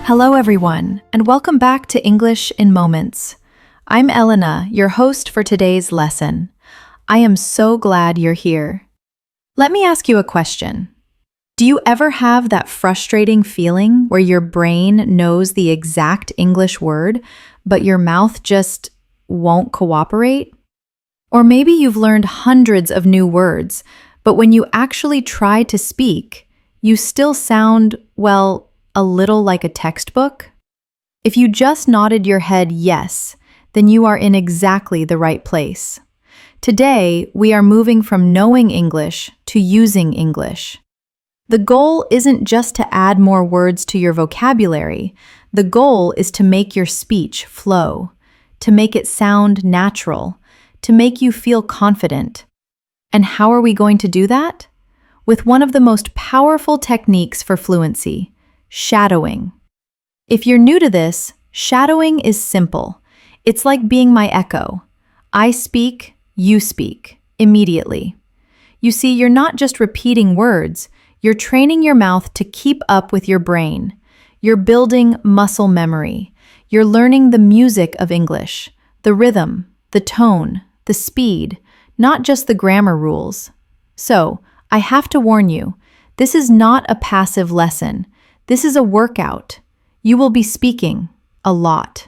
Hello, everyone, and welcome back to English in Moments. I'm Elena, your host for today's lesson. I am so glad you're here. Let me ask you a question. Do you ever have that frustrating feeling where your brain knows the exact English word, but your mouth just won't cooperate? Or maybe you've learned hundreds of new words, but when you actually try to speak, you still sound, well, a little like a textbook? If you just nodded your head yes, then you are in exactly the right place. Today, we are moving from knowing English to using English. The goal isn't just to add more words to your vocabulary. The goal is to make your speech flow, to make it sound natural, to make you feel confident. And how are we going to do that? With one of the most powerful techniques for fluency, shadowing. If you're new to this, shadowing is simple. It's like being my echo. I speak, you speak, immediately. You see, you're not just repeating words, you're training your mouth to keep up with your brain. You're building muscle memory. You're learning the music of English, the rhythm, the tone, the speed, not just the grammar rules. So, I have to warn you, this is not a passive lesson. This is a workout. You will be speaking a lot.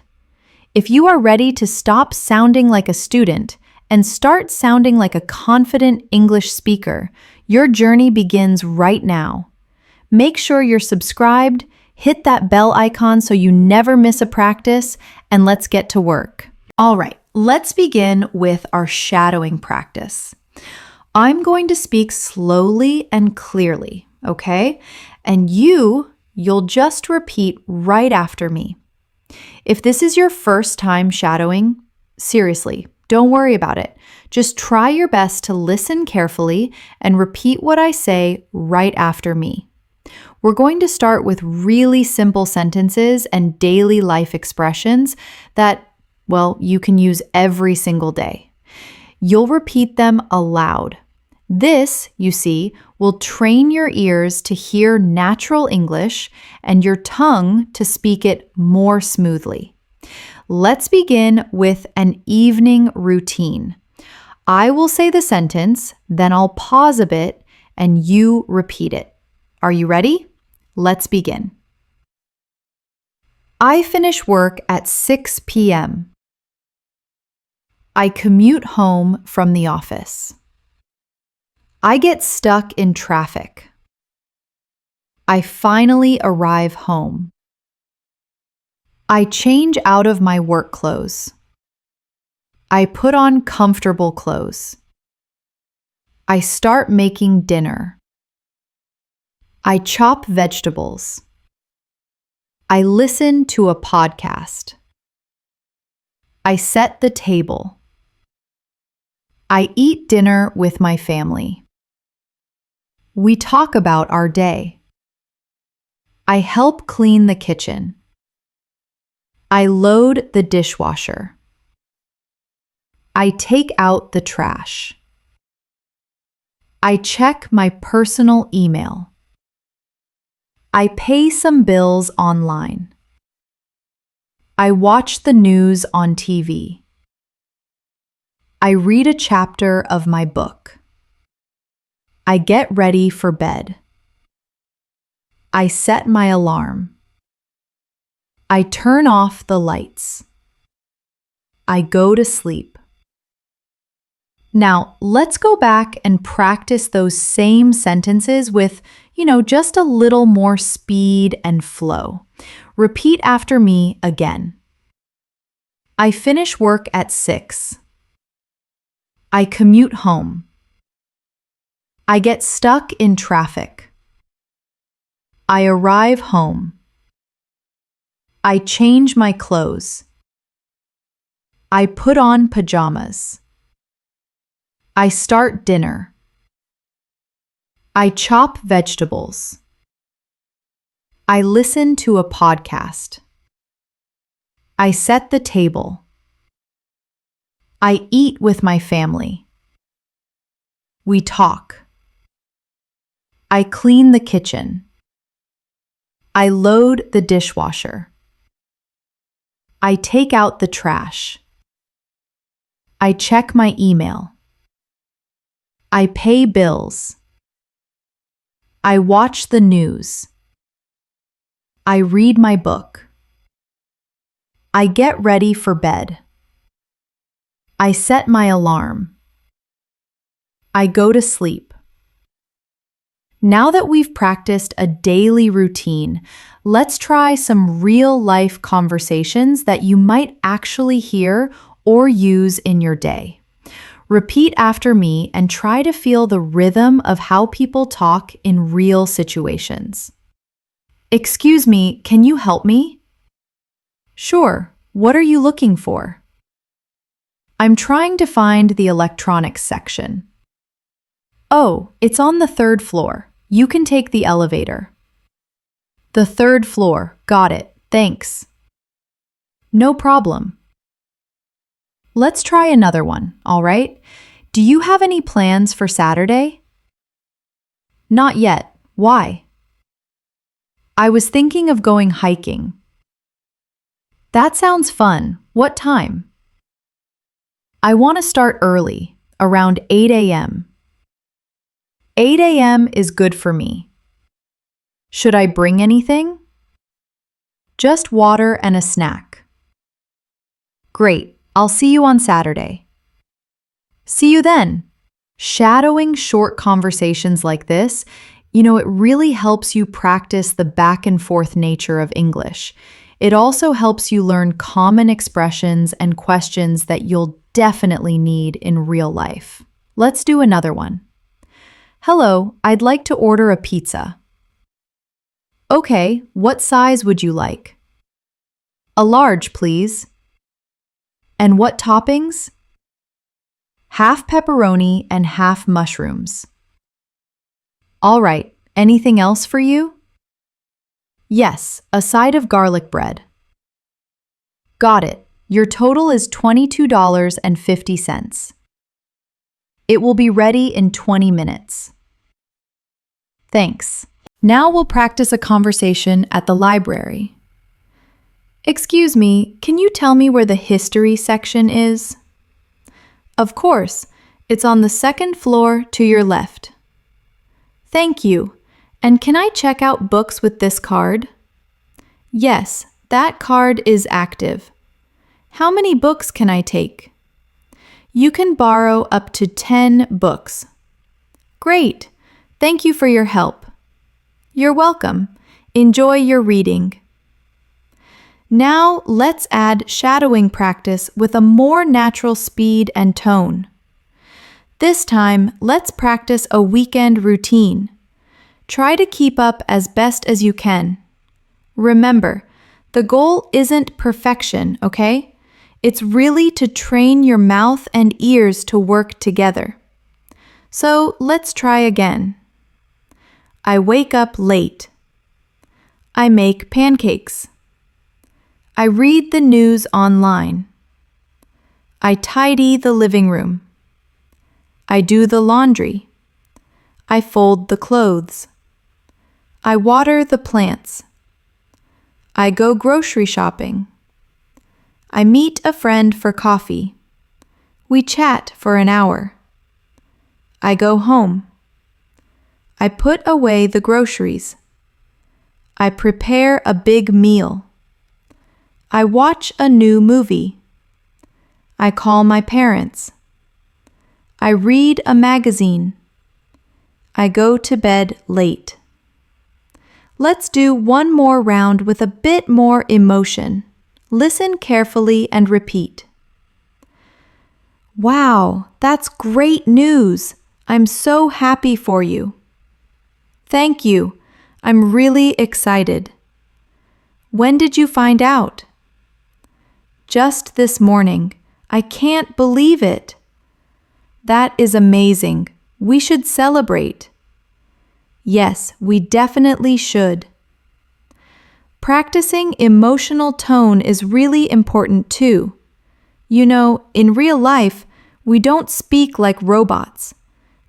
If you are ready to stop sounding like a student and start sounding like a confident English speaker, your journey begins right now. Make sure you're subscribed, hit that bell icon so you never miss a practice, and let's get to work. All right, let's begin with our shadowing practice. I'm going to speak slowly and clearly, okay? And you'll just repeat right after me. If this is your first time shadowing, seriously, don't worry about it. Just try your best to listen carefully and repeat what I say right after me. We're going to start with really simple sentences and daily life expressions that, well, you can use every single day. You'll repeat them aloud. This, you see, will train your ears to hear natural English and your tongue to speak it more smoothly. Let's begin with an evening routine. I will say the sentence, then I'll pause a bit, and you repeat it. Are you ready? Let's begin. I finish work at 6 p.m. I commute home from the office. I get stuck in traffic. I finally arrive home. I change out of my work clothes. I put on comfortable clothes. I start making dinner. I chop vegetables. I listen to a podcast. I set the table. I eat dinner with my family. We talk about our day. I help clean the kitchen. I load the dishwasher. I take out the trash. I check my personal email. I pay some bills online. I watch the news on TV. I read a chapter of my book. I get ready for bed. I set my alarm. I turn off the lights. I go to sleep. Now, let's go back and practice those same sentences with, just a little more speed and flow. Repeat after me again. I finish work at 6. I commute home. I get stuck in traffic. I arrive home. I change my clothes. I put on pajamas. I start dinner. I chop vegetables. I listen to a podcast. I set the table. I eat with my family. We talk. I clean the kitchen. I load the dishwasher. I take out the trash. I check my email. I pay bills. I watch the news. I read my book. I get ready for bed. I set my alarm. I go to sleep. Now that we've practiced a daily routine, let's try some real-life conversations that you might actually hear or use in your day. Repeat after me and try to feel the rhythm of how people talk in real situations. Excuse me, can you help me? Sure, what are you looking for? I'm trying to find the electronics section. Oh, it's on the 3rd floor. You can take the elevator. The 3rd floor, got it, thanks. No problem. Let's try another one, all right? Do you have any plans for Saturday? Not yet. Why? I was thinking of going hiking. That sounds fun. What time? I want to start early, around 8 a.m. 8 a.m. is good for me. Should I bring anything? Just water and a snack. Great. I'll see you on Saturday. See you then. Shadowing short conversations like this, it really helps you practice the back and forth nature of English. It also helps you learn common expressions and questions that you'll definitely need in real life. Let's do another one. Hello, I'd like to order a pizza. Okay, what size would you like? A large, please. And what toppings? Half pepperoni and half mushrooms. All right, anything else for you? Yes, a side of garlic bread. Got it. Your total is $22.50. It will be ready in 20 minutes. Thanks. Now we'll practice a conversation at the library. Excuse me, can you tell me where the history section is? Of course, it's on the 2nd floor to your left. Thank you. And can I check out books with this card? Yes, that card is active. How many books can I take? You can borrow up to 10 books. Great. Thank you for your help. You're welcome. Enjoy your reading. Now let's add shadowing practice with a more natural speed and tone. This time, let's practice a weekend routine. Try to keep up as best as you can. Remember, the goal isn't perfection, okay? It's really to train your mouth and ears to work together. So let's try again. I wake up late. I make pancakes. I read the news online. I tidy the living room. I do the laundry. I fold the clothes. I water the plants. I go grocery shopping. I meet a friend for coffee. We chat for an hour. I go home. I put away the groceries. I prepare a big meal. I watch a new movie. I call my parents. I read a magazine. I go to bed late. Let's do one more round with a bit more emotion. Listen carefully and repeat. Wow, that's great news. I'm so happy for you. Thank you. I'm really excited. When did you find out? Just this morning. I can't believe it. That is amazing. We should celebrate. Yes, we definitely should. Practicing emotional tone is really important too. In real life, we don't speak like robots.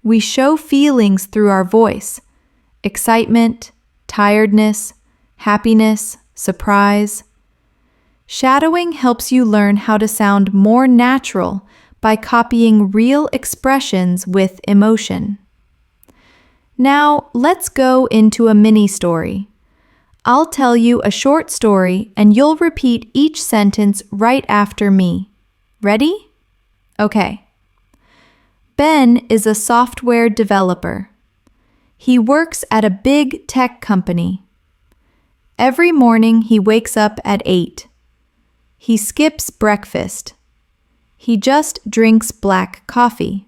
We show feelings through our voice. Excitement, tiredness, happiness, surprise. Shadowing helps you learn how to sound more natural by copying real expressions with emotion. Now, let's go into a mini story. I'll tell you a short story and you'll repeat each sentence right after me. Ready? Okay. Ben is a software developer. He works at a big tech company. Every morning he wakes up at 8. He skips breakfast. He just drinks black coffee.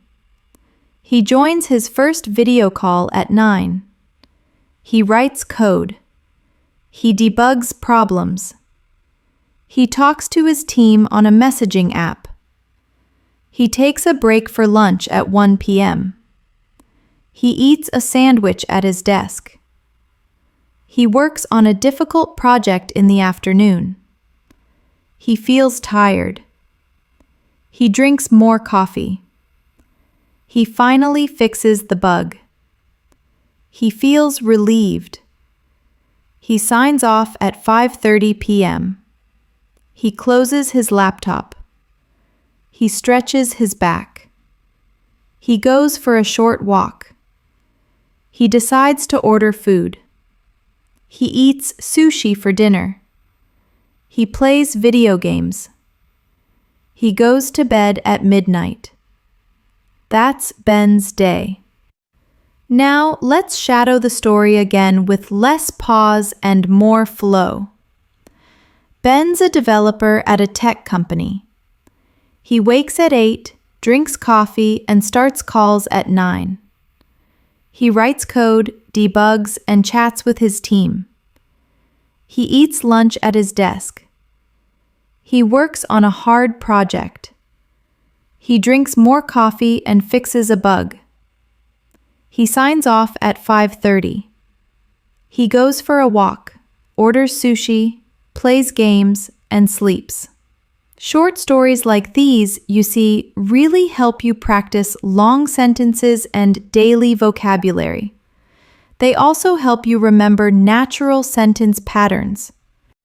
He joins his first video call at 9. He writes code. He debugs problems. He talks to his team on a messaging app. He takes a break for lunch at 1 p.m. He eats a sandwich at his desk. He works on a difficult project in the afternoon. He feels tired. He drinks more coffee. He finally fixes the bug. He feels relieved. He signs off at 5:30 p.m. He closes his laptop. He stretches his back. He goes for a short walk. He decides to order food. He eats sushi for dinner. He plays video games. He goes to bed at midnight. That's Ben's day. Now, let's shadow the story again with less pause and more flow. Ben's a developer at a tech company. He wakes at 8, drinks coffee, and starts calls at 9. He writes code, debugs, and chats with his team. He eats lunch at his desk. He works on a hard project. He drinks more coffee and fixes a bug. He signs off at 5:30. He goes for a walk, orders sushi, plays games, and sleeps. Short stories like these, you see, really help you practice long sentences and daily vocabulary. They also help you remember natural sentence patterns.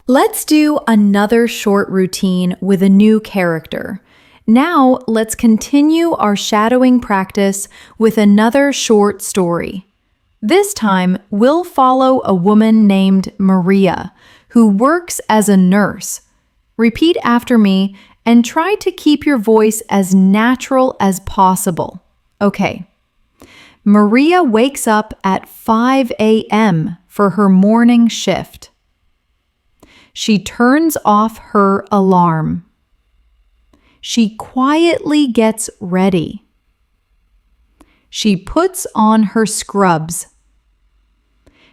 Let's do another short routine with a new character. Now, let's continue our shadowing practice with another short story. This time, we'll follow a woman named Maria, who works as a nurse. Repeat after me and try to keep your voice as natural as possible. Okay. Maria wakes up at 5 a.m. for her morning shift. She turns off her alarm. She quietly gets ready. She puts on her scrubs.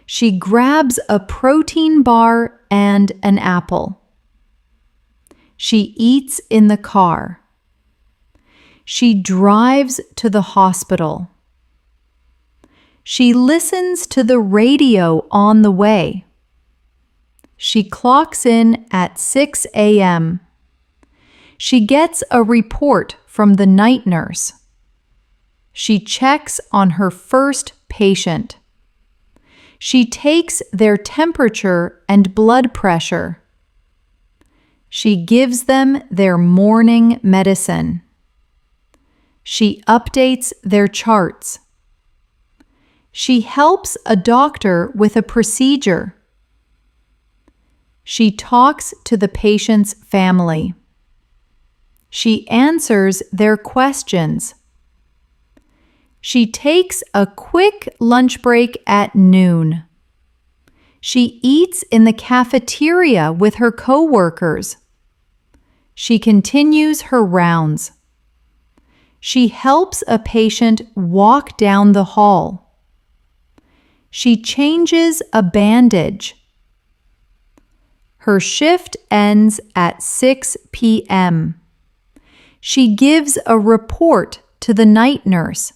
She grabs a protein bar and an apple. She eats in the car. She drives to the hospital. She listens to the radio on the way. She clocks in at 6 a.m. She gets a report from the night nurse. She checks on her first patient. She takes their temperature and blood pressure. She gives them their morning medicine. She updates their charts. She helps a doctor with a procedure. She talks to the patient's family. She answers their questions. She takes a quick lunch break at noon. She eats in the cafeteria with her coworkers. She continues her rounds. She helps a patient walk down the hall. She changes a bandage. Her shift ends at 6 p.m. She gives a report to the night nurse.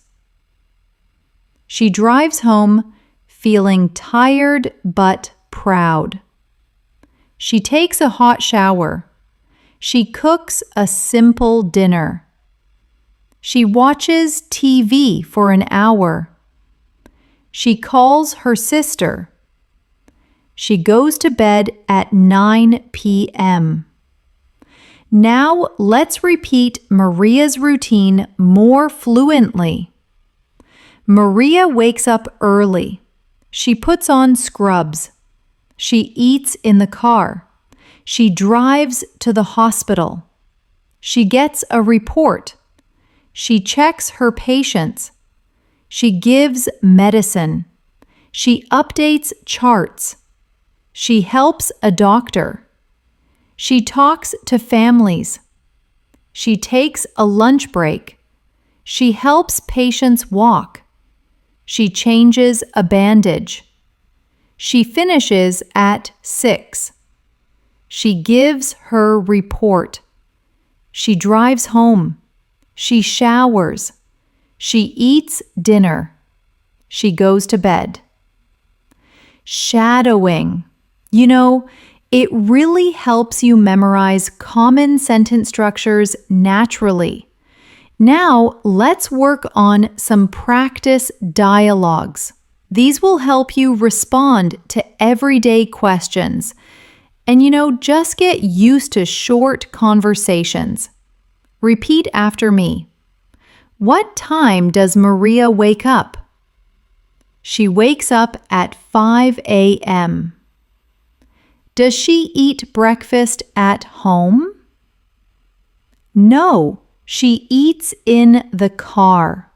She drives home feeling tired but proud. She takes a hot shower. She cooks a simple dinner. She watches TV for an hour. She calls her sister. She goes to bed at 9 p.m. Now let's repeat Maria's routine more fluently. Maria wakes up early. She puts on scrubs. She eats in the car. She drives to the hospital. She gets a report. She checks her patients. She gives medicine. She updates charts. She helps a doctor. She talks to families. She takes a lunch break. She helps patients walk. She changes a bandage. She finishes at 6. She gives her report. She drives home. She showers. She eats dinner. She goes to bed. Shadowing. You know, it really helps you memorize common sentence structures naturally. Now, let's work on some practice dialogues. These will help you respond to everyday questions. And just get used to short conversations. Repeat after me. What time does Maria wake up? She wakes up at 5 a.m. Does she eat breakfast at home? No, she eats in the car.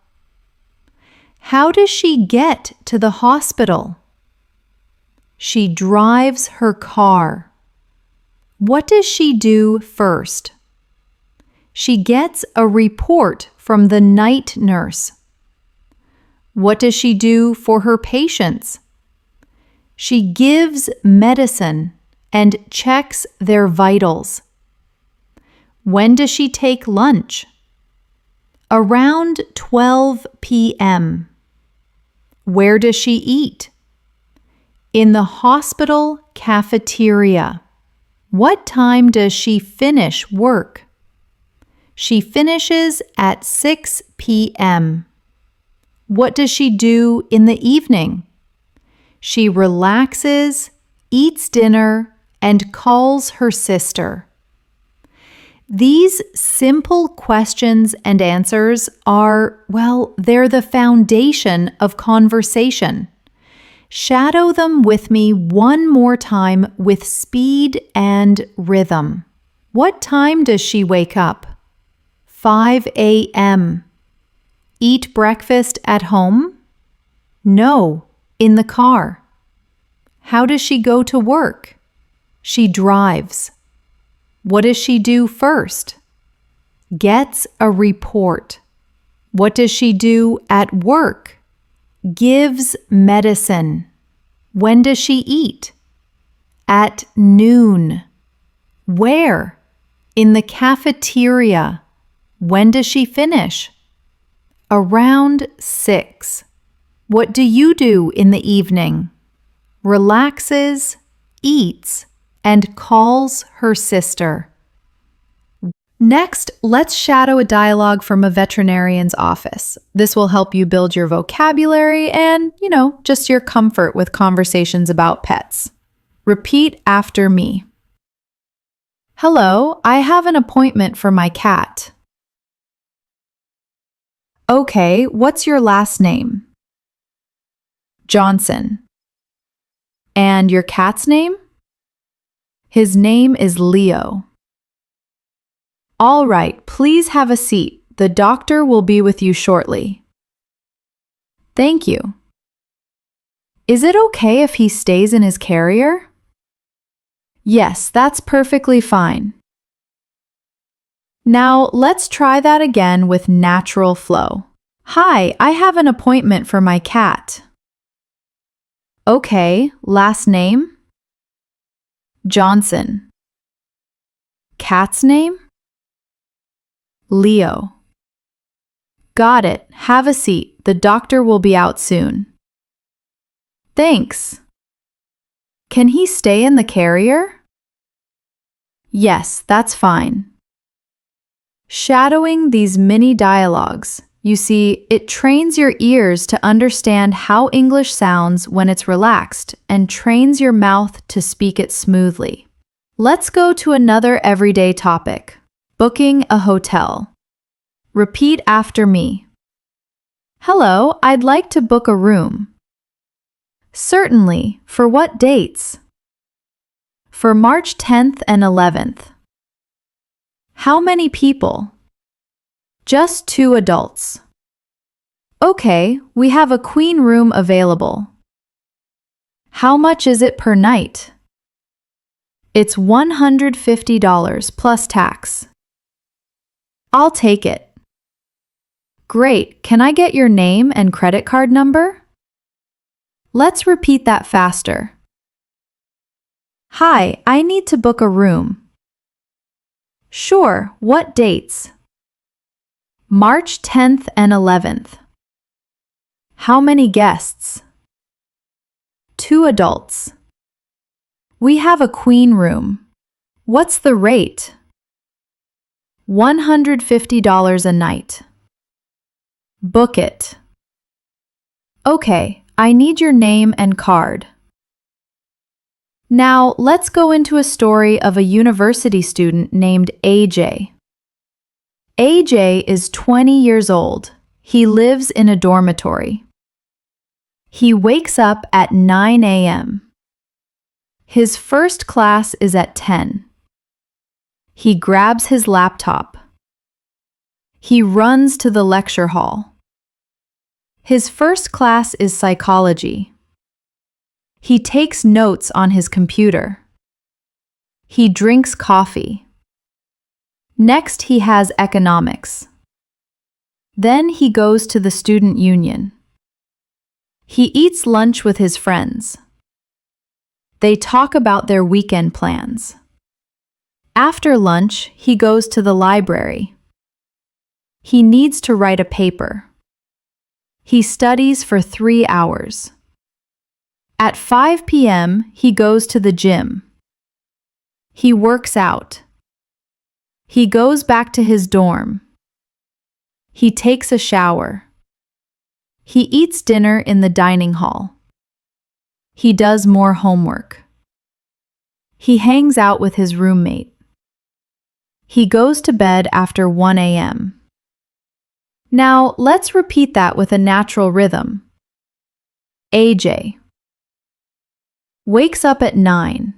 How does she get to the hospital? She drives her car. What does she do first? She gets a report from the night nurse. What does she do for her patients? She gives medicine and checks their vitals. When does she take lunch? Around 12 p.m. Where does she eat? In the hospital cafeteria. What time does she finish work? She finishes at 6 p.m. What does she do in the evening? She relaxes, eats dinner, and calls her sister. These simple questions and answers they're the foundation of conversation. Shadow them with me one more time with speed and rhythm. What time does she wake up? 5 a.m. Eat breakfast at home? No, in the car. How does she go to work? She drives. What does she do first? Gets a report. What does she do at work? Gives medicine. When does she eat? At noon. Where? In the cafeteria. When does she finish? Around 6. What do you do in the evening? Relaxes, eats, and calls her sister. Next, let's shadow a dialogue from a veterinarian's office. This will help you build your vocabulary and, just your comfort with conversations about pets. Repeat after me. Hello, I have an appointment for my cat. Okay, what's your last name? Johnson. And your cat's name? His name is Leo. All right, please have a seat. The doctor will be with you shortly. Thank you. Is it okay if he stays in his carrier? Yes, that's perfectly fine. Now, let's try that again with natural flow. Hi, I have an appointment for my cat. Okay, last name? Johnson. Cat's name? Leo. Got it. Have a seat. The doctor will be out soon. Thanks. Can he stay in the carrier? Yes, that's fine. Shadowing these mini dialogues, You see, it trains your ears to understand how English sounds when it's relaxed and trains your mouth to speak it smoothly. Let's go to another everyday topic: booking a hotel. Repeat after me. Hello, I'd like to book a room. Certainly. For what dates? For March 10th and 11th. How many people? Just 2 adults. Okay, we have a queen room available. How much is it per night? It's $150 plus tax. I'll take it. Great, can I get your name and credit card number? Let's repeat that faster. Hi, I need to book a room. Sure, what dates? March 10th and 11th. How many guests? 2 adults. We have a queen room. What's the rate? $150 a night. Book it. Okay, I need your name and card. Now, let's go into a story of a university student named AJ. AJ is 20 years old. He lives in a dormitory. He wakes up at 9 a.m. His first class is at 10. He grabs his laptop. He runs to the lecture hall. His first class is psychology. He takes notes on his computer. He drinks coffee. Next, he has economics. Then he goes to the student union. He eats lunch with his friends. They talk about their weekend plans. After lunch, he goes to the library. He needs to write a paper. He studies for 3 hours. At 5 p.m., he goes to the gym. He works out. He goes back to his dorm. He takes a shower. He eats dinner in the dining hall. He does more homework. He hangs out with his roommate. He goes to bed after 1 a.m. Now, let's repeat that with a natural rhythm. AJ wakes up at 9.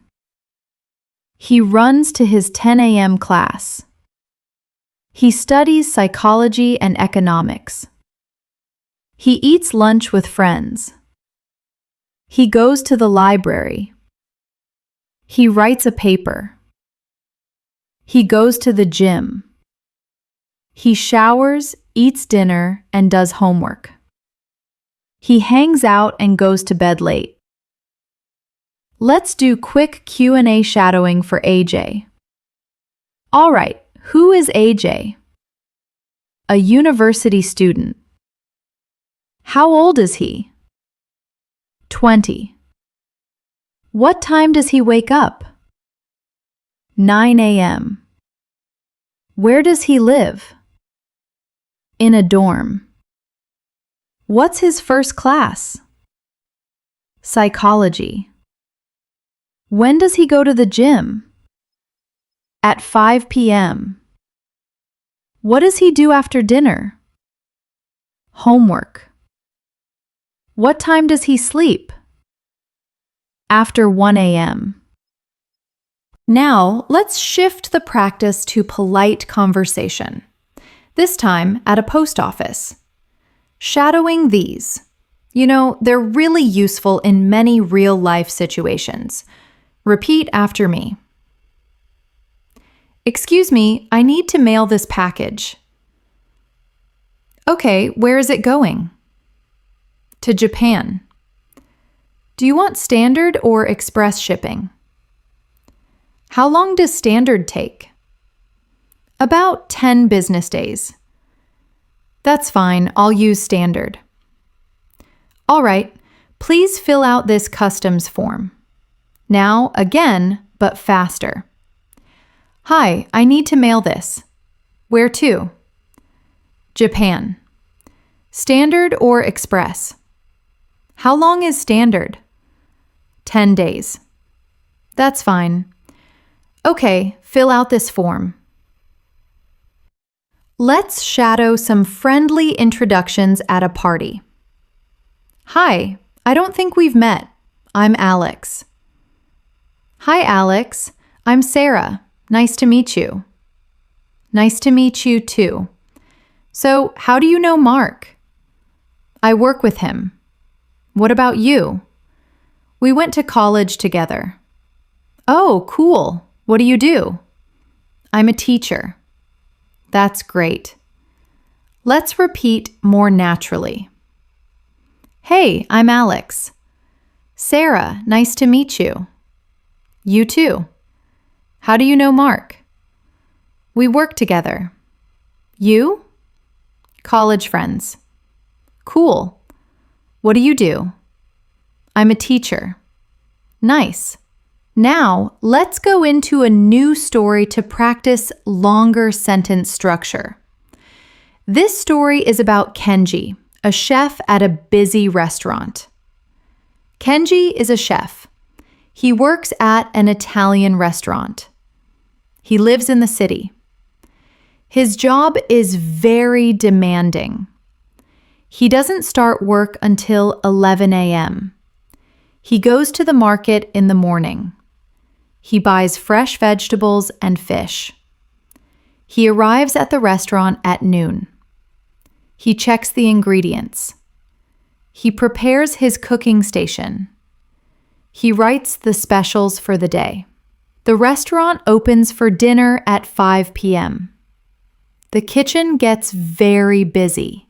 He runs to his 10 a.m. class. He studies psychology and economics. He eats lunch with friends. He goes to the library. He writes a paper. He goes to the gym. He showers, eats dinner, and does homework. He hangs out and goes to bed late. Let's do quick Q&A shadowing for AJ. All right, who is AJ? A university student. How old is he? 20. What time does he wake up? 9 a.m. Where does he live? In a dorm. What's his first class? Psychology. When does he go to the gym? At 5 p.m. What does he do after dinner? Homework. What time does he sleep? After 1 a.m. Now, let's shift the practice to polite conversation, this time at a post office. Shadowing these. You know, they're really useful in many real-life situations. Repeat after me. Excuse me, I need to mail this package. Okay, where is it going? To Japan. Do you want standard or express shipping? How long does standard take? About 10 business days. That's fine, I'll use standard. All right, please fill out this customs form. Now, again, but faster. Hi, I need to mail this. Where to? Japan. Standard or express? How long is standard? 10 days. That's fine. Okay, fill out this form. Let's shadow some friendly introductions at a party. Hi, I don't think we've met. I'm Alex. Hi, Alex. I'm Sarah. Nice to meet you. Nice to meet you too. So, how do you know Mark? I work with him. What about you? We went to college together. Oh, cool. What do you do? I'm a teacher. That's great. Let's repeat more naturally. Hey, I'm Alex. Sarah, nice to meet you. You too. How do you know Mark? We work together. You? College friends. Cool. What do you do? I'm a teacher. Nice. Now, let's go into a new story to practice longer sentence structure. This story is about Kenji, a chef at a busy restaurant. Kenji is a chef. He works at an Italian restaurant. He lives in the city. His job is very demanding. He doesn't start work until 11 a.m. He goes to the market in the morning. He buys fresh vegetables and fish. He arrives at the restaurant at noon. He checks the ingredients. He prepares his cooking station. He writes the specials for the day. The restaurant opens for dinner at 5 p.m. The kitchen gets very busy.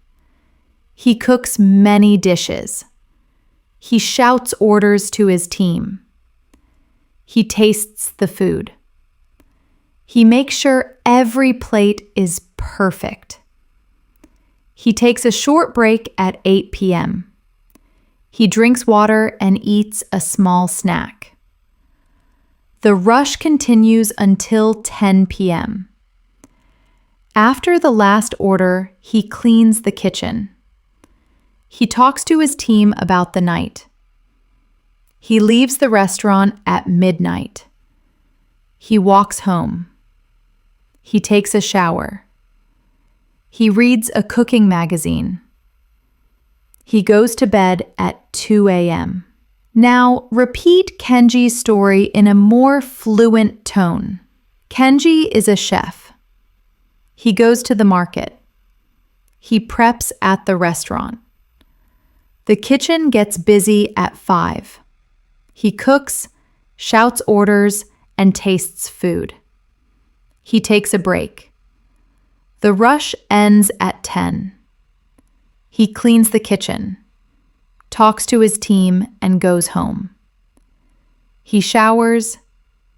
He cooks many dishes. He shouts orders to his team. He tastes the food. He makes sure every plate is perfect. He takes a short break at 8 p.m. He drinks water and eats a small snack. The rush continues until 10 p.m. After the last order, he cleans the kitchen. He talks to his team about the night. He leaves the restaurant at midnight. He walks home. He takes a shower. He reads a cooking magazine. He goes to bed at 2 a.m. Now, repeat Kenji's story in a more fluent tone. Kenji is a chef. He goes to the market. He preps at the restaurant. The kitchen gets busy at 5. He cooks, shouts orders, and tastes food. He takes a break. The rush ends at 10. He cleans the kitchen, talks to his team, and goes home. He showers,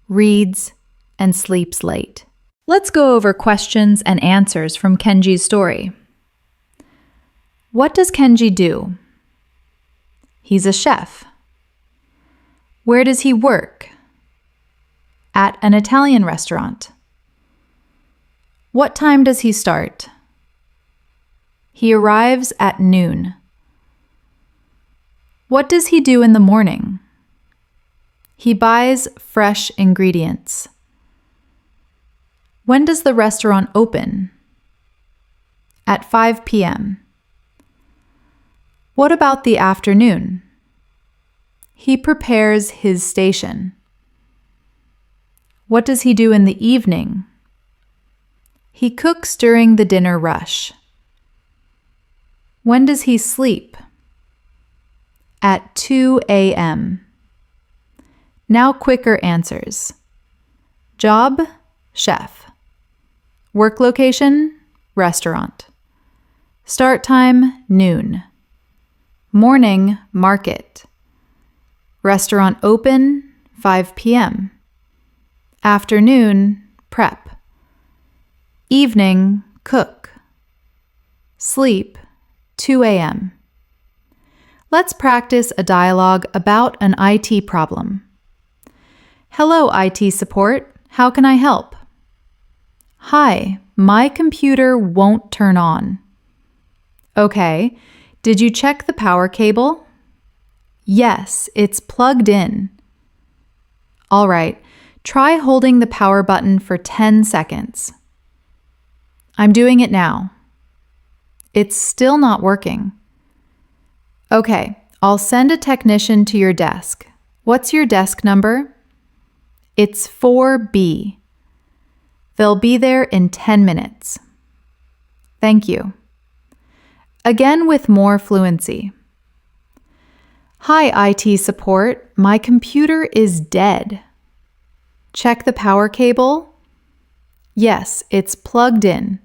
reads, and sleeps late. Let's go over questions and answers from Kenji's story. What does Kenji do? He's a chef. Where does he work? At an Italian restaurant. What time does he start? He arrives at noon. What does he do in the morning? He buys fresh ingredients. When does the restaurant open? At 5 p.m. What about the afternoon? He prepares his station. What does he do in the evening? He cooks during the dinner rush. When does he sleep? At 2 a.m. Now quicker answers. Job, chef. Work location, restaurant. Start time, noon. Morning, market. Restaurant open, 5 p.m. Afternoon, prep. Evening, cook. Sleep, 2 a.m. Let's practice a dialogue about an IT problem. Hello, IT support. How can I help? Hi, my computer won't turn on. Okay. Did you check the power cable? Yes, it's plugged in. All right. Try holding the power button for 10 seconds. I'm doing it now. It's still not working. Okay, I'll send a technician to your desk. What's your desk number? It's 4B. They'll be there in 10 minutes. Thank you. Again with more fluency. Hi, IT support. My computer is dead. Check the power cable? Yes, it's plugged in.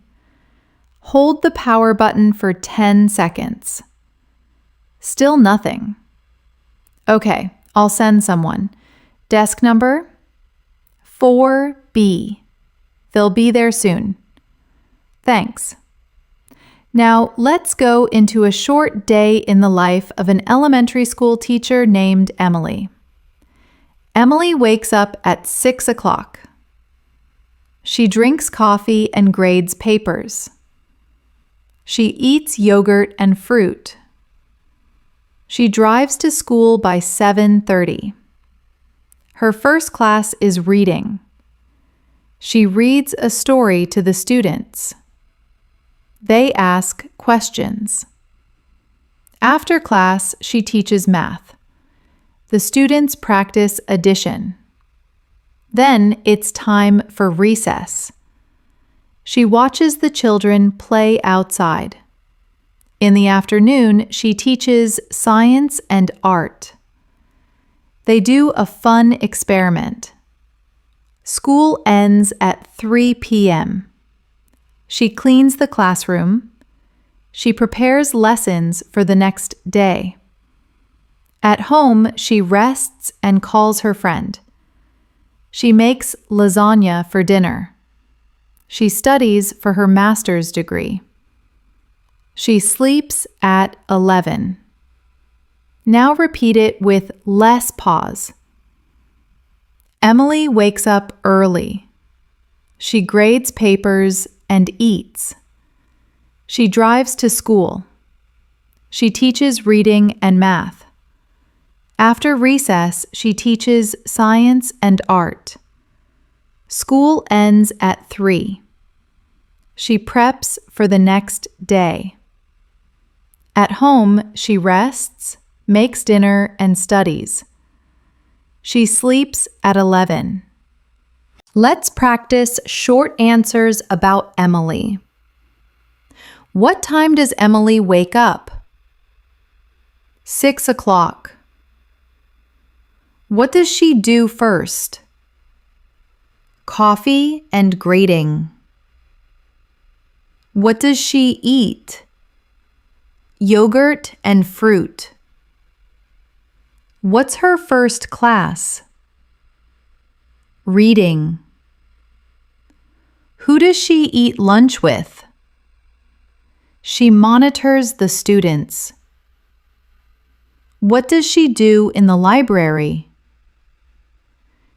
Hold the power button for 10 seconds. Still nothing. Okay, I'll send someone. Desk number? 4B. They'll be there soon. Thanks. Now, let's go into a short day in the life of an elementary school teacher named Emily. Emily wakes up at 6 o'clock. She drinks coffee and grades papers. She eats yogurt and fruit. She drives to school by 7:30. Her first class is reading. She reads a story to the students. They ask questions. After class, she teaches math. The students practice addition. Then it's time for recess. She watches the children play outside. In the afternoon, she teaches science and art. They do a fun experiment. School ends at 3 p.m. She cleans the classroom. She prepares lessons for the next day. At home, she rests and calls her friend. She makes lasagna for dinner. She studies for her master's degree. She sleeps at 11. Now repeat it with less pause. Emily wakes up early. She grades papers and eats. She drives to school. She teaches reading and math. After recess, she teaches science and art. School ends at 3. She preps for the next day. At home, she rests, makes dinner, and studies. She sleeps at 11. Let's practice short answers about Emily. What time does Emily wake up? 6 o'clock. What does she do first? Coffee and grading. What does she eat? Yogurt and fruit. What's her first class? Reading. Who does she eat lunch with? She monitors the students. What does she do in the library?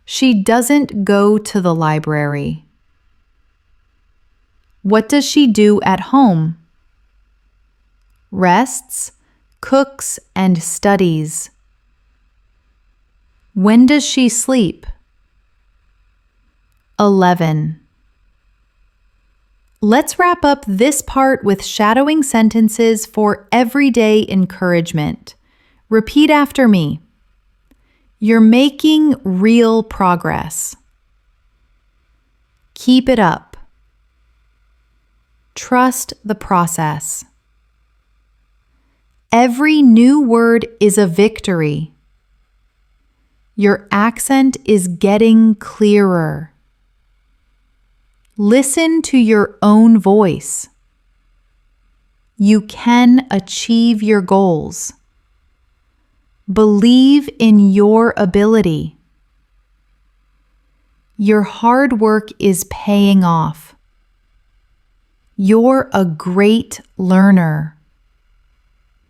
She doesn't go to the library. What does she do at home? Rests, cooks, and studies. When does she sleep? 11. Let's wrap up this part with shadowing sentences for everyday encouragement. Repeat after me. You're making real progress. Keep it up. Trust the process. Every new word is a victory. Your accent is getting clearer. Listen to your own voice. You can achieve your goals. Believe in your ability. Your hard work is paying off. You're a great learner.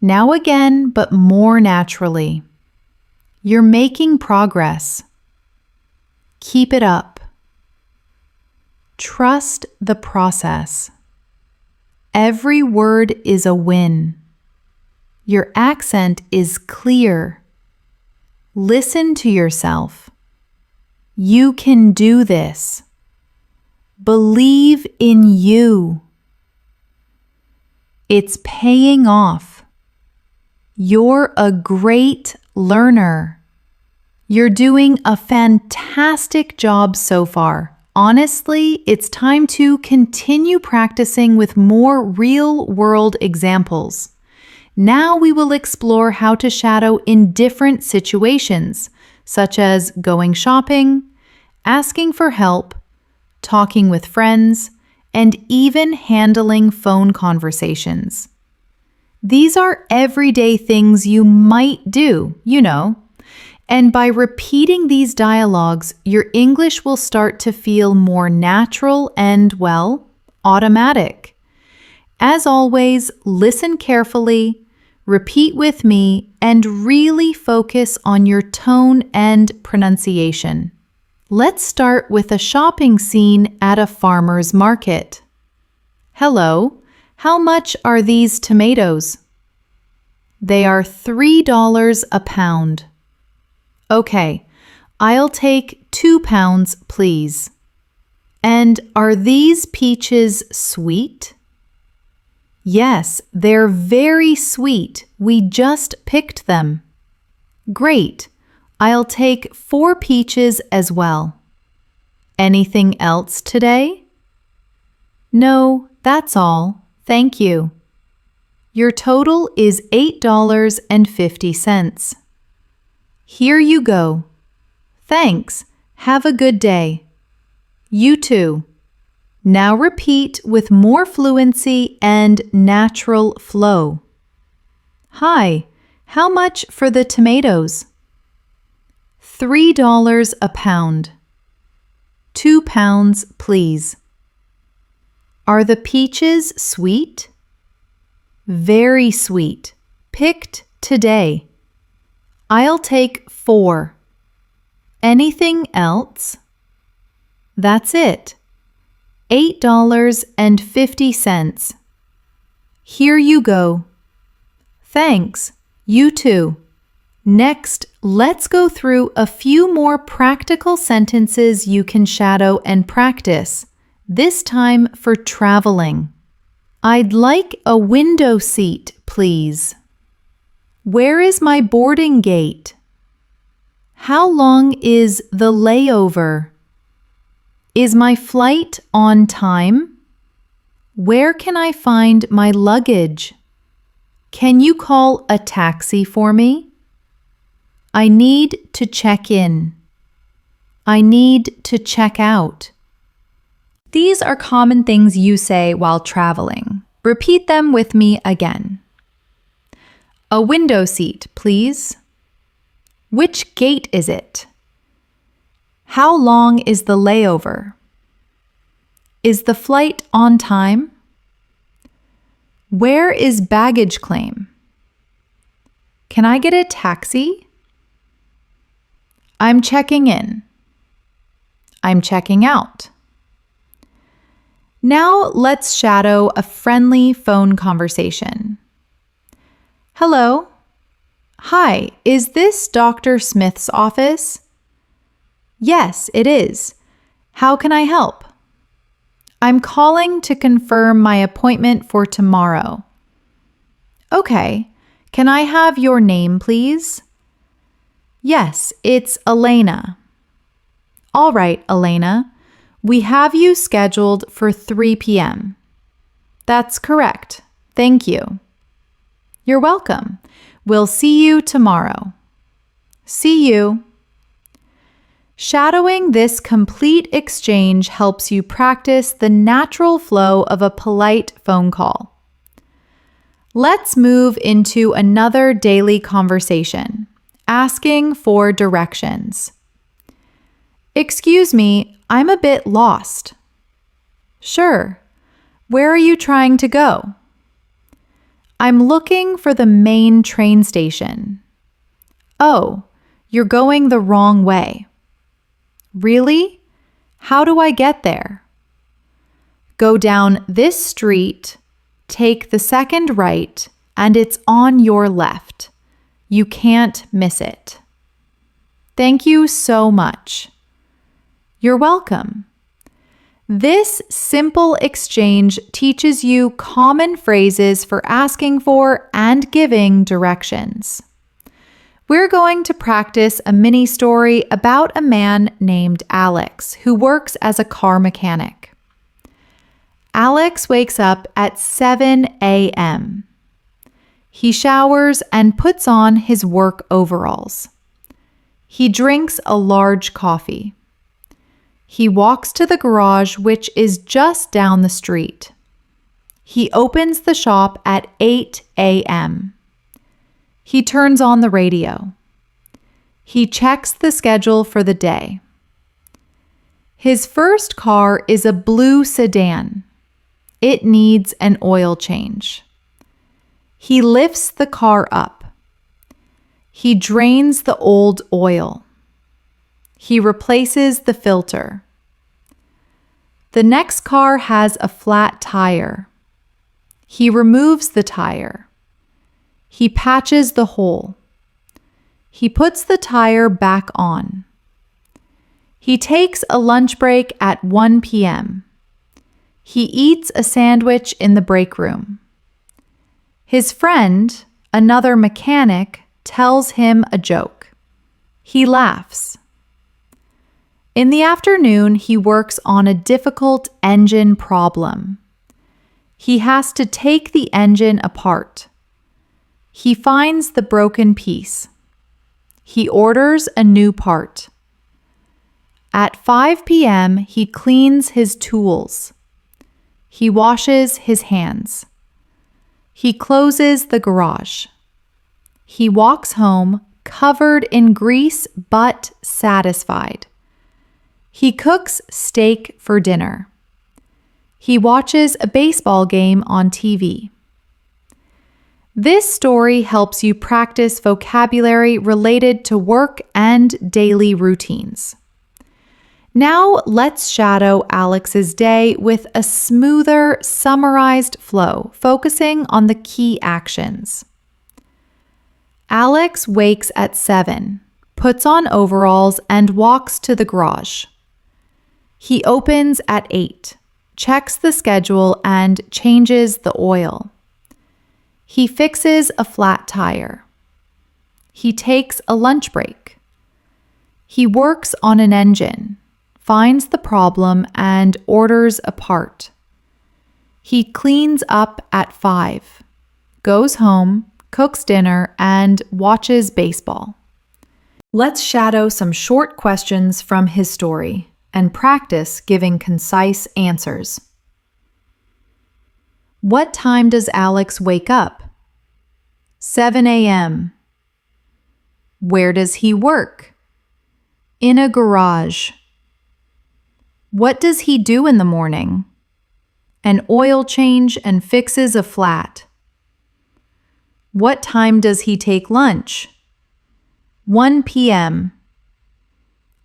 Now again, but more naturally. You're making progress. Keep it up. Trust the process. Every word is a win. Your accent is clear. Listen to yourself. You can do this. Believe in you. It's paying off. You're a great learner. You're doing a fantastic job so far. Honestly, it's time to continue practicing with more real-world examples. Now we will explore how to shadow in different situations, such as going shopping, asking for help, talking with friends, and even handling phone conversations. These are everyday things you might do, and by repeating these dialogues, your English will start to feel more natural and, automatic. As always, listen carefully, repeat with me, and really focus on your tone and pronunciation. Let's start with a shopping scene at a farmer's market. Hello, how much are these tomatoes? They are $3 a pound. Okay, I'll take 2 pounds, please. And are these peaches sweet? Yes, they're very sweet. We just picked them. Great. I'll take 4 peaches as well. Anything else today? No, that's all. Thank you. Your total is $8.50. Here you go. Thanks. Have a good day. You too. Now repeat with more fluency and natural flow. Hi, how much for the tomatoes? $3 a pound. 2 pounds, please. Are the peaches sweet? Very sweet. Picked today. I'll take 4. Anything else? That's it. $8.50. Here you go. Thanks. You too. Next, let's go through a few more practical sentences you can shadow and practice, this time for traveling. I'd like a window seat, please. Where is my boarding gate? How long is the layover? Is my flight on time? Where can I find my luggage? Can you call a taxi for me? I need to check in. I need to check out. These are common things you say while traveling. Repeat them with me again. A window seat, please. Which gate is it? How long is the layover? Is the flight on time? Where is baggage claim? Can I get a taxi? I'm checking in. I'm checking out. Now let's shadow a friendly phone conversation. Hello. Hi, is this Dr. Smith's office? Yes, it is. How can I help? I'm calling to confirm my appointment for tomorrow. Okay, can I have your name, please? Yes, it's Elena. All right, Elena. We have you scheduled for 3 p.m. That's correct. Thank you. You're welcome. We'll see you tomorrow. See you. Shadowing this complete exchange helps you practice the natural flow of a polite phone call. Let's move into another daily conversation, asking for directions. Excuse me, I'm a bit lost. Sure. Where are you trying to go? I'm looking for the main train station. Oh, you're going the wrong way. Really? How do I get there? Go down this street Take the second right, and it's on your left. You can't miss it. Thank you so much. You're welcome. This simple exchange teaches you common phrases for asking for and giving directions. We're going to practice a mini story about a man named Alex who works as a car mechanic. Alex wakes up at 7 a.m. He showers and puts on his work overalls. He drinks a large coffee. He walks to the garage, which is just down the street. He opens the shop at 8 a.m. He turns on the radio. He checks the schedule for the day. His first car is a blue sedan. It needs an oil change. He lifts the car up. He drains the old oil. He replaces the filter. The next car has a flat tire. He removes the tire. He patches the hole. He puts the tire back on. He takes a lunch break at 1 p.m. He eats a sandwich in the break room. His friend, another mechanic, tells him a joke. He laughs. In the afternoon, he works on a difficult engine problem. He has to take the engine apart. He finds the broken piece. He orders a new part. At 5 p.m., he cleans his tools. He washes his hands. He closes the garage. He walks home covered in grease but satisfied. He cooks steak for dinner. He watches a baseball game on TV. This story helps you practice vocabulary related to work and daily routines. Now let's shadow Alex's day with a smoother, summarized flow, focusing on the key actions. Alex wakes at 7, puts on overalls, and walks to the garage. He opens at 8, checks the schedule, and changes the oil. He fixes a flat tire. He takes a lunch break. He works on an engine, finds the problem, and orders a part. He cleans up at 5, goes home, cooks dinner, and watches baseball. Let's shadow some short questions from his story and practice giving concise answers. What time does Alex wake up? 7 a.m. Where does he work? In a garage. What does he do in the morning? An oil change and fixes a flat. What time does he take lunch? 1 p.m.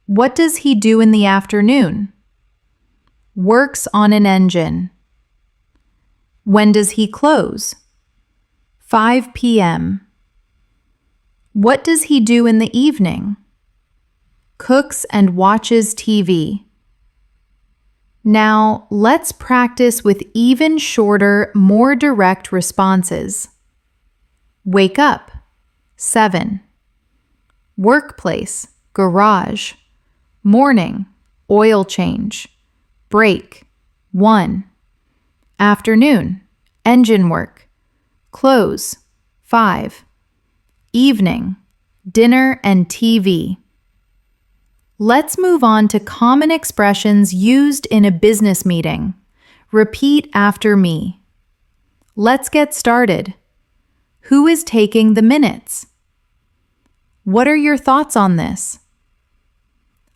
What does he do in the afternoon? Works on an engine. When does he close? 5 p.m. What does he do in the evening? Cooks and watches TV. Now, let's practice with even shorter, more direct responses. Wake up, 7. Workplace, garage. Morning, oil change. Break, 1. Afternoon, engine work. Close, 5. Evening, dinner and TV. Let's move on to common expressions used in a business meeting. Repeat after me. Let's get started. Who is taking the minutes? What are your thoughts on this?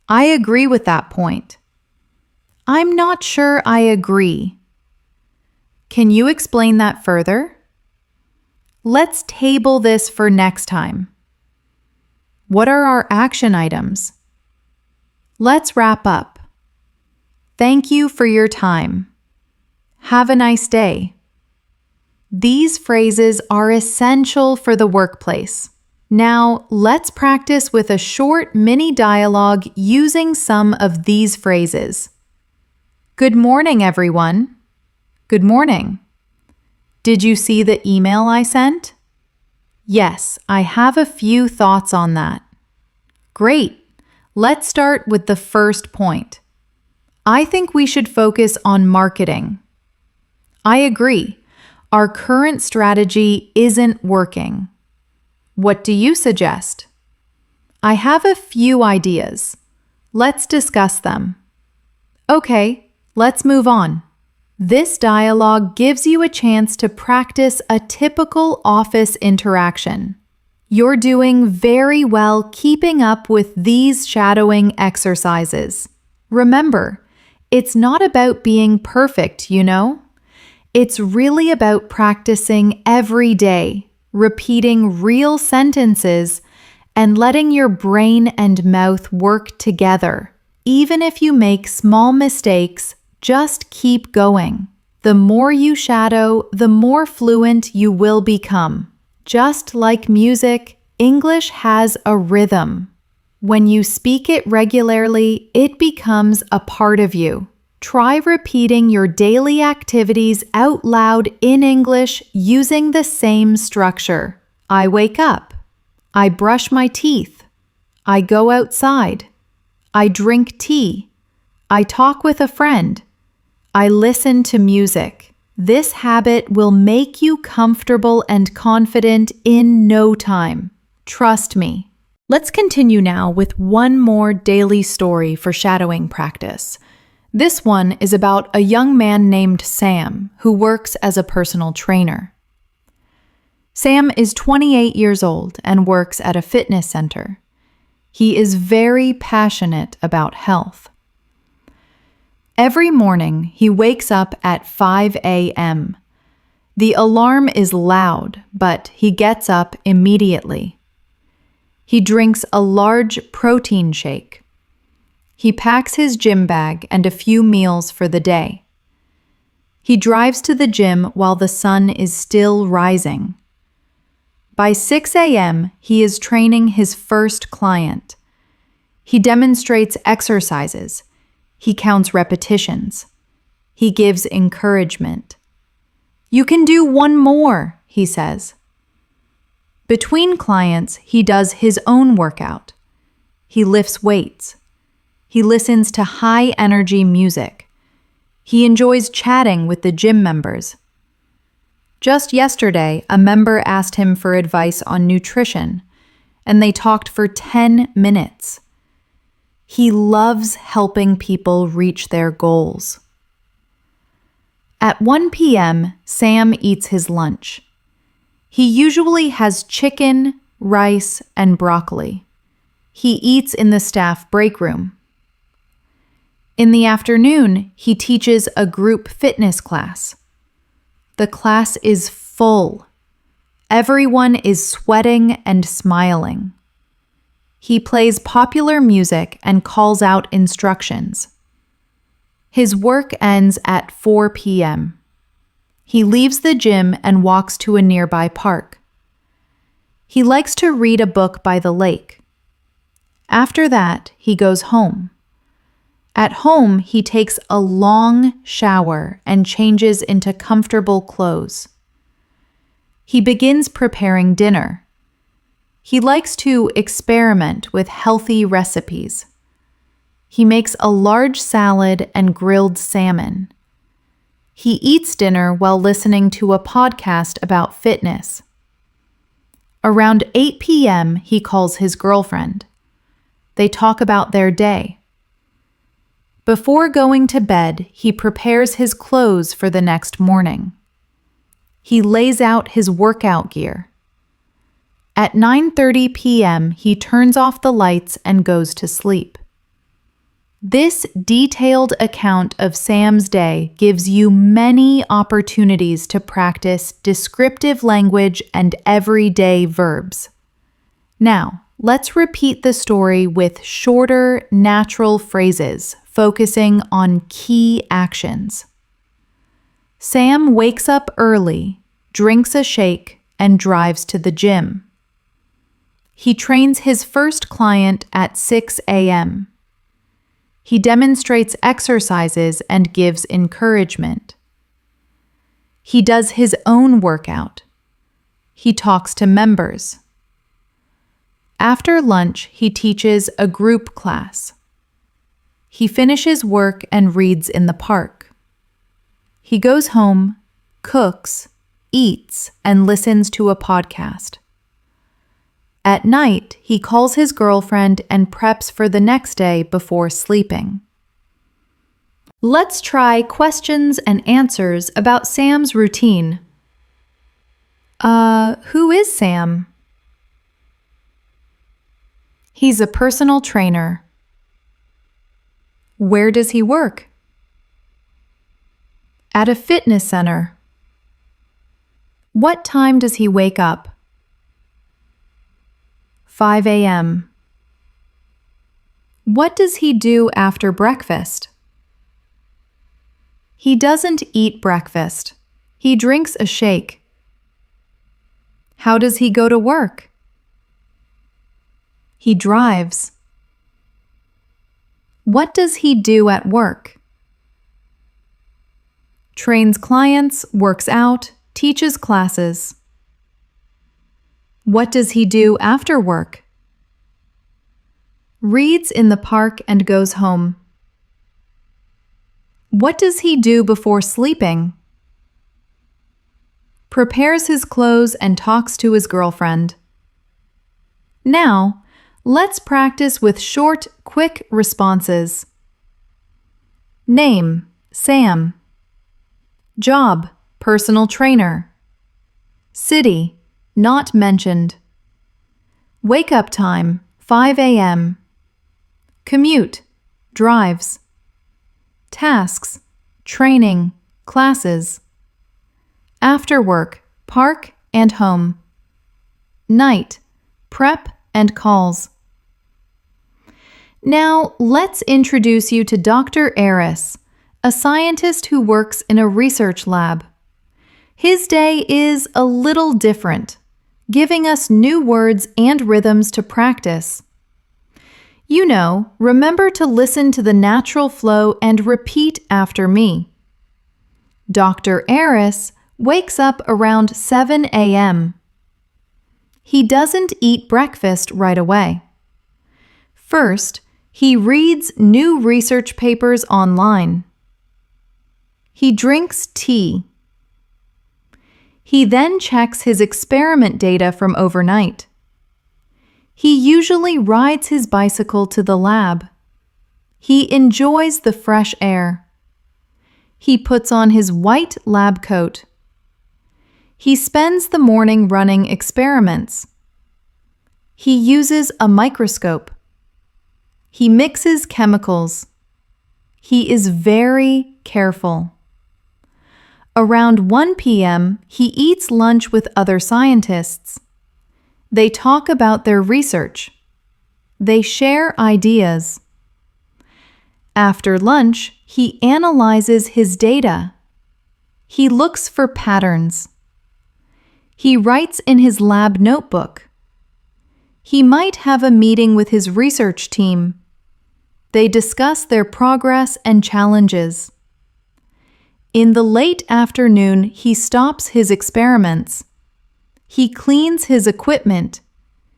I agree with that point. I'm not sure I agree. Can you explain that further? Let's table this for next time. What are our action items? Let's wrap up. Thank you for your time. Have a nice day. These phrases are essential for the workplace. Now, let's practice with a short mini dialogue using some of these phrases. Good morning, everyone. Good morning. Did you see the email I sent? Yes, I have a few thoughts on that. Great. Let's start with the first point. I think we should focus on marketing. I agree. Our current strategy isn't working. What do you suggest? I have a few ideas. Let's discuss them. Okay, let's move on. This dialogue gives you a chance to practice a typical office interaction. You're doing very well keeping up with these shadowing exercises. Remember, it's not about being perfect, you know? It's really about practicing every day, repeating real sentences, and letting your brain and mouth work together. Even if you make small mistakes, just keep going. The more you shadow, the more fluent you will become. Just like music, English has a rhythm. When you speak it regularly, it becomes a part of you. Try repeating your daily activities out loud in English using the same structure. I wake up. I brush my teeth. I go outside. I drink tea. I talk with a friend. I listen to music. This habit will make you comfortable and confident in no time. Trust me. Let's continue now with one more daily story for shadowing practice. This one is about a young man named Sam who works as a personal trainer. Sam is 28 years old and works at a fitness center. He is very passionate about health. Every morning, he wakes up at 5 a.m. The alarm is loud, but he gets up immediately. He drinks a large protein shake. He packs his gym bag and a few meals for the day. He drives to the gym while the sun is still rising. By 6 a.m., he is training his first client. He demonstrates exercises. He counts repetitions. He gives encouragement. You can do one more, he says. Between clients, he does his own workout. He lifts weights. He listens to high-energy music. He enjoys chatting with the gym members. Just yesterday, a member asked him for advice on nutrition, and they talked for 10 minutes. He loves helping people reach their goals. At 1 p.m., Sam eats his lunch. He usually has chicken, rice, and broccoli. He eats in the staff break room. In the afternoon, he teaches a group fitness class. The class is full. Everyone is sweating and smiling. He plays popular music and calls out instructions. His work ends at 4 p.m. He leaves the gym and walks to a nearby park. He likes to read a book by the lake. After that, he goes home. At home, he takes a long shower and changes into comfortable clothes. He begins preparing dinner. He likes to experiment with healthy recipes. He makes a large salad and grilled salmon. He eats dinner while listening to a podcast about fitness. Around 8 p.m., he calls his girlfriend. They talk about their day. Before going to bed, he prepares his clothes for the next morning. He lays out his workout gear. At 9:30 p.m., he turns off the lights and goes to sleep. This detailed account of Sam's day gives you many opportunities to practice descriptive language and everyday verbs. Now, let's repeat the story with shorter, natural phrases, focusing on key actions. Sam wakes up early, drinks a shake, and drives to the gym. He trains his first client at 6 a.m. He demonstrates exercises and gives encouragement. He does his own workout. He talks to members. After lunch, he teaches a group class. He finishes work and reads in the park. He goes home, cooks, eats, and listens to a podcast. At night, he calls his girlfriend and preps for the next day before sleeping. Let's try questions and answers about Sam's routine. Who is Sam? He's a personal trainer. Where does he work? At a fitness center. What time does he wake up? 5 a.m. What does he do after breakfast? He doesn't eat breakfast. He drinks a shake. How does he go to work? He drives. What does he do at work? Trains clients, works out, teaches classes. What does he do after work? Reads in the park and goes home. What does he do before sleeping? Prepares his clothes and talks to his girlfriend. Now, let's practice with short, quick responses. Name, Sam. Job, personal trainer. City, not mentioned. Wake up time, 5 a.m. Commute, drives. Tasks, training, classes. After work, park and home. Night, prep and calls. Now, let's introduce you to Dr. Aerys, a scientist who works in a research lab. His day is a little different, giving us new words and rhythms to practice. Remember to listen to the natural flow and repeat after me. Dr. Aerys wakes up around 7 a.m. He doesn't eat breakfast right away. First, he reads new research papers online. He drinks tea. He then checks his experiment data from overnight. He usually rides his bicycle to the lab. He enjoys the fresh air. He puts on his white lab coat. He spends the morning running experiments. He uses a microscope. He mixes chemicals. He is very careful. Around 1 p.m., he eats lunch with other scientists. They talk about their research. They share ideas. After lunch, he analyzes his data. He looks for patterns. He writes in his lab notebook. He might have a meeting with his research team. They discuss their progress and challenges. In the late afternoon, he stops his experiments. He cleans his equipment.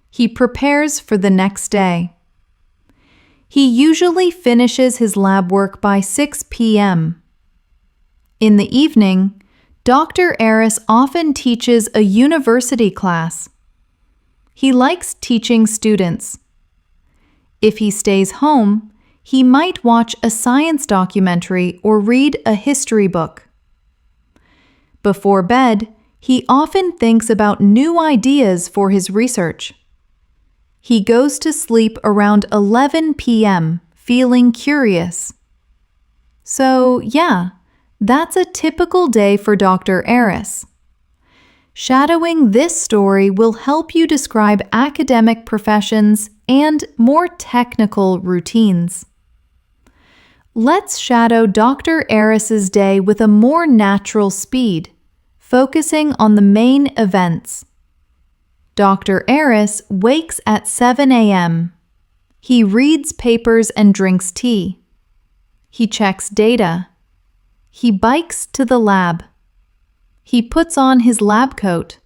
He prepares for the next day. He usually finishes his lab work by 6 p.m. In the evening, Dr. Aerys often teaches a university class. He likes teaching students. If he stays home, he might watch a science documentary or read a history book. Before bed, he often thinks about new ideas for his research. He goes to sleep around 11 p.m., feeling curious. So, that's a typical day for Dr. Aerys. Shadowing this story will help you describe academic professions and more technical routines. Let's shadow Dr. Aerys's day with a more natural speed, focusing on the main events. Dr. Aerys wakes at 7 a.m. He reads papers and drinks tea. He checks data. He bikes to the lab. He puts on his lab coat.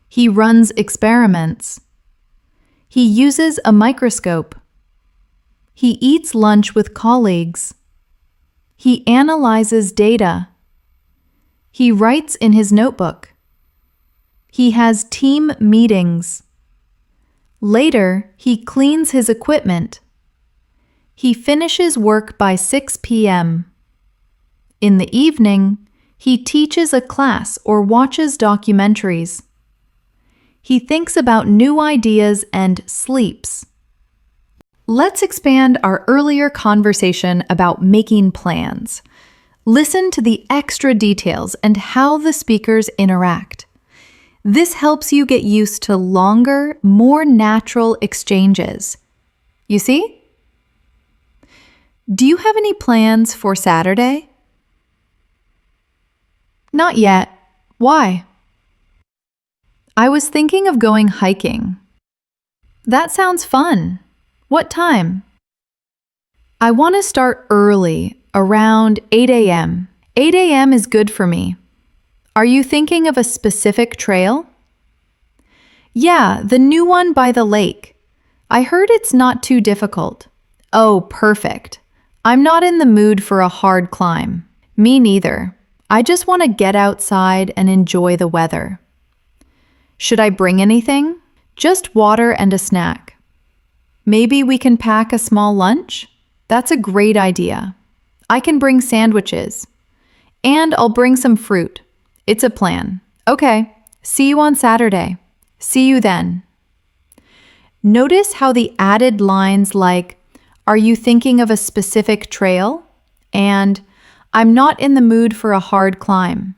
He runs experiments. He uses a microscope. He eats lunch with colleagues. He analyzes data. He writes in his notebook. He has team meetings. Later, he cleans his equipment. He finishes work by 6 p.m. In the evening, he teaches a class or watches documentaries. He thinks about new ideas and sleeps. Let's expand our earlier conversation about making plans. Listen to the extra details and how the speakers interact. This helps you get used to longer, more natural exchanges. You see? Do you have any plans for Saturday? Not yet. Why? I was thinking of going hiking. That sounds fun. What time? I want to start early, around 8 a.m. 8 a.m. is good for me. Are you thinking of a specific trail? Yeah, the new one by the lake. I heard it's not too difficult. Oh, perfect. I'm not in the mood for a hard climb. Me neither. I just want to get outside and enjoy the weather. Should I bring anything? Just water and a snack. Maybe we can pack a small lunch? That's a great idea. I can bring sandwiches. And I'll bring some fruit. It's a plan. Okay, see you on Saturday. See you then. Notice how the added lines like, "Are you thinking of a specific trail?" and "I'm not in the mood for a hard climb,"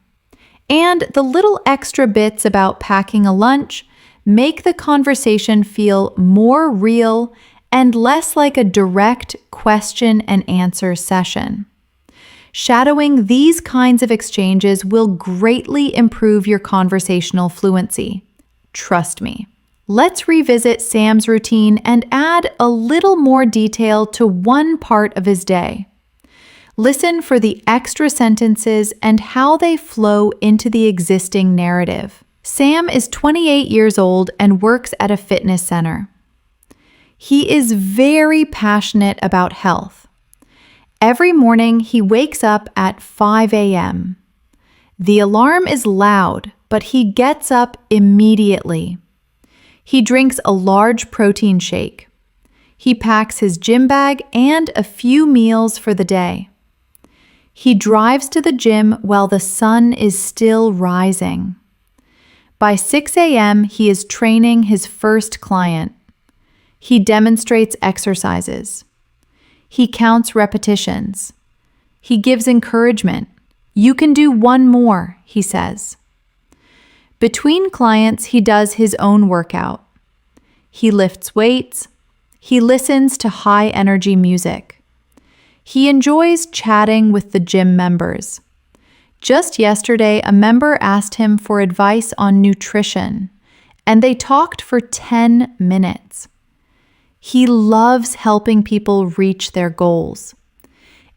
and the little extra bits about packing a lunch make the conversation feel more real and less like a direct question and answer session. Shadowing these kinds of exchanges will greatly improve your conversational fluency. Trust me. Let's revisit Sam's routine and add a little more detail to one part of his day. Listen for the extra sentences and how they flow into the existing narrative. Sam is 28 years old and works at a fitness center. He is very passionate about health. Every morning, he wakes up at 5 a.m. The alarm is loud, but he gets up immediately. He drinks a large protein shake. He packs his gym bag and a few meals for the day. He drives to the gym while the sun is still rising. By 6 a.m., he is training his first client. He demonstrates exercises. He counts repetitions. He gives encouragement. "You can do one more," he says. Between clients, he does his own workout. He lifts weights. He listens to high-energy music. He enjoys chatting with the gym members. Just yesterday, a member asked him for advice on nutrition, and they talked for 10 minutes. He loves helping people reach their goals.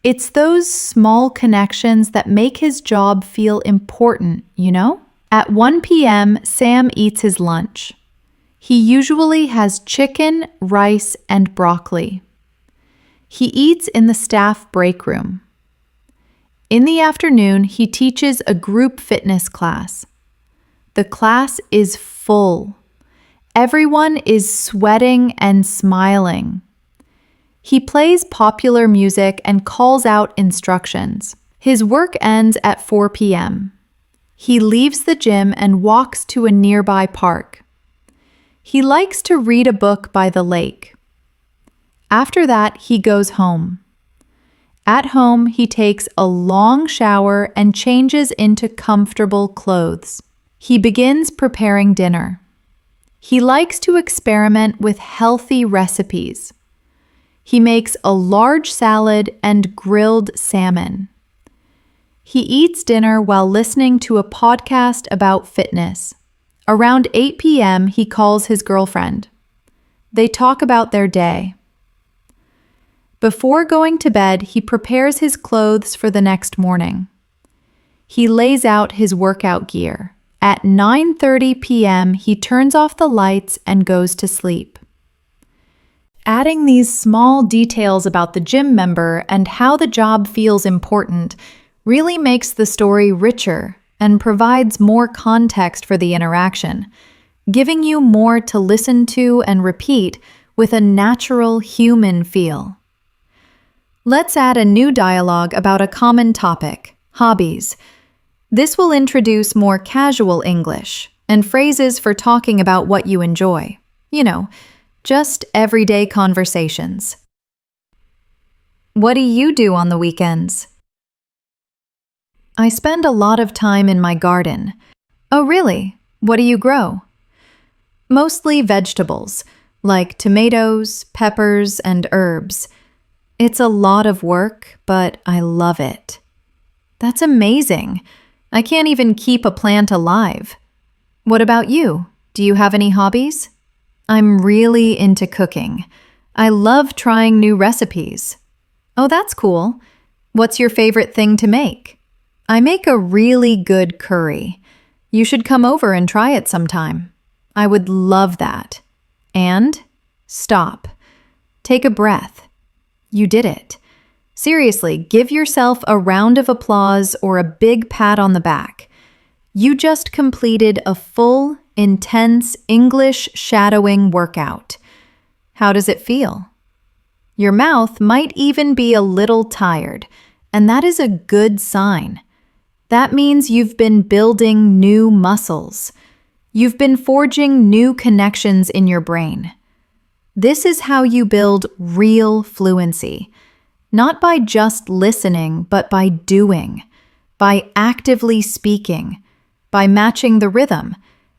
It's those small connections that make his job feel important, you know? At 1 p.m., Sam eats his lunch. He usually has chicken, rice, and broccoli. He eats in the staff break room. In the afternoon, he teaches a group fitness class. The class is full. Everyone is sweating and smiling. He plays popular music and calls out instructions. His work ends at 4 p.m. He leaves the gym and walks to a nearby park. He likes to read a book by the lake. After that, he goes home. At home, he takes a long shower and changes into comfortable clothes. He begins preparing dinner. He likes to experiment with healthy recipes. He makes a large salad and grilled salmon. He eats dinner while listening to a podcast about fitness. Around 8 p.m., he calls his girlfriend. They talk about their day. Before going to bed, he prepares his clothes for the next morning. He lays out his workout gear. At 9:30 p.m., he turns off the lights and goes to sleep. Adding these small details about the gym member and how the job feels important really makes the story richer and provides more context for the interaction, giving you more to listen to and repeat with a natural human feel. Let's add a new dialogue about a common topic, hobbies. This will introduce more casual English and phrases for talking about what you enjoy. Just everyday conversations. What do you do on the weekends? I spend a lot of time in my garden. Oh, really? What do you grow? Mostly vegetables, like tomatoes, peppers, and herbs. It's a lot of work, but I love it. That's amazing. I can't even keep a plant alive. What about you? Do you have any hobbies? I'm really into cooking. I love trying new recipes. Oh, that's cool. What's your favorite thing to make? I make a really good curry. You should come over and try it sometime. I would love that. And stop. Take a breath. You did it. Seriously, give yourself a round of applause or a big pat on the back. You just completed a full, intense English shadowing workout. How does it feel? Your mouth might even be a little tired, and that is a good sign. That means you've been building new muscles. You've been forging new connections in your brain. This is how you build real fluency. Not by just listening, but by doing, by actively speaking, by matching the rhythm,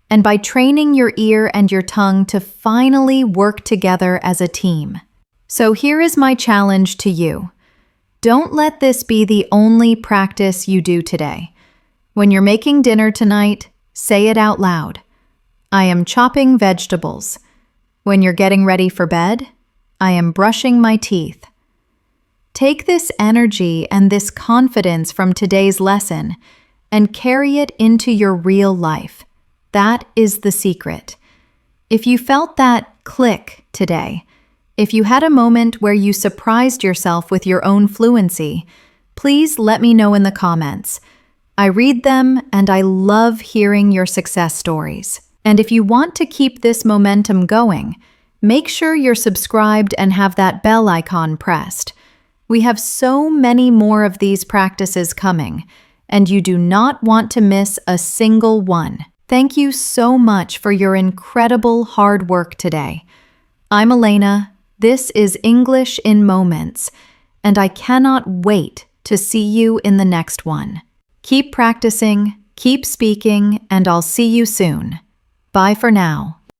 and by training your ear and your tongue to finally work together as a team. So here is my challenge to you. Don't let this be the only practice you do today. When you're making dinner tonight, say it out loud. I am chopping vegetables. When you're getting ready for bed, I am brushing my teeth. Take this energy and this confidence from today's lesson and carry it into your real life. That is the secret. If you felt that click today, if you had a moment where you surprised yourself with your own fluency, please let me know in the comments. I read them and I love hearing your success stories. And if you want to keep this momentum going, make sure you're subscribed and have that bell icon pressed. We have so many more of these practices coming, and you do not want to miss a single one. Thank you so much for your incredible hard work today. I'm Elena. This is English in Moments, and I cannot wait to see you in the next one. Keep practicing, keep speaking, and I'll see you soon. Bye for now.